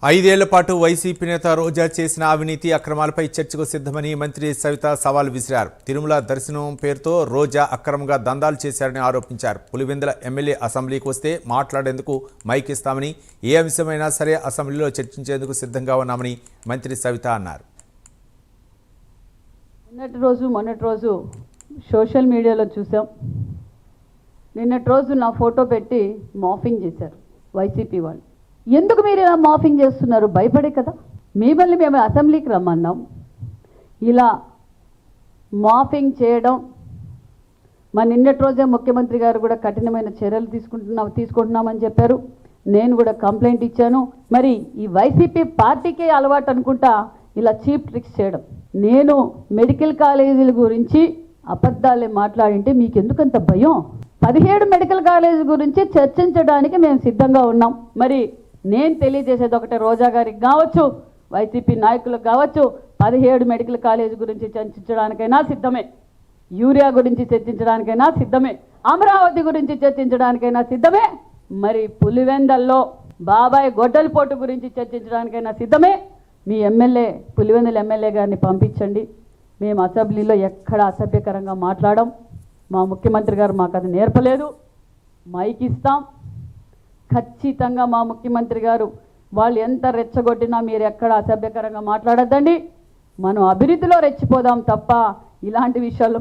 5 ఏళ్ల పాటు వైసీపీ నేత రోజా చేసిన అవినీతి అక్రమాలపై చర్చకు సిద్ధమని మంత్రి సవిత సవాల్ విసిరారు. తిరుమల దర్శనం పేరుతో రోజా అక్రమంగా దందాలు చేశారని ఆరోపించారు. పులివెందుల ఎమ్మెల్యే అసెంబ్లీకి వస్తే మాట్లాడేందుకు మైక్ ఇస్తామని, ఏ అంశమైనా సరే అసెంబ్లీలో చర్చించేందుకు సిద్ధంగా ఉన్నామని మంత్రి సవిత అన్నారు. మొన్నటి రోజు సోషల్ మీడియాలో చూసాం. నిన్నటి రోజు నా ఫోటో పెట్టి మాఫింగ్ చేశారు వైసీపీ వాళ్ళు. ఎందుకు మీరు ఇలా మాఫింగ్ చేస్తున్నారు? భయపడే కదా. మిమ్మల్ని మేము అసెంబ్లీకి రమ్మన్నాం. ఇలా మాఫింగ్ చేయడం, నిన్నటి రోజే ముఖ్యమంత్రి గారు కూడా కఠినమైన చర్యలు తీసుకుంటున్నామని చెప్పారు. నేను కూడా కంప్లైంట్ ఇచ్చాను. మరి ఈ వైసీపీ పార్టీకే అలవాటు అనుకుంటా ఇలా చీప్ ట్రిక్స్ చేయడం. నేను మెడికల్ కాలేజీల గురించి అబద్ధాలే మాట్లాడింటే మీకు ఎందుకంత భయం? 17 మెడికల్ కాలేజీ గురించి చర్చించడానికి మేము సిద్ధంగా ఉన్నాం. మరి నేను తెలియజేసేది ఒకటే, రోజా గారికి కావచ్చు, వైసీపీ నాయకులకు కావచ్చు, 17 మెడికల్ కాలేజీ గురించి చర్చించడానికైనా సిద్ధమే, యూరియా గురించి చర్చించడానికైనా సిద్ధమే, అమరావతి గురించి చర్చించడానికైనా సిద్ధమే, మరి పులివెందల్లో బాబాయ్ గొడ్డలిపోటు గురించి చర్చించడానికైనా సిద్ధమే. మీ ఎమ్మెల్యే, పులివెందుల ఎమ్మెల్యే గారిని పంపించండి. మేము అసెంబ్లీలో ఎక్కడ అసభ్యకరంగా మాట్లాడాం. మా ముఖ్యమంత్రి గారు మాకు అది నేర్పలేదు. మైక్ ఇస్తాం. ఖచ్చితంగా మా ముఖ్యమంత్రి గారు వాళ్ళు ఎంత రెచ్చగొట్టినా మీరు ఎక్కడ అసభ్యకరంగా మాట్లాడద్దండి. మనం అభివృద్ధిలో రెచ్చిపోదాం తప్ప ఇలాంటి విషయాల్లో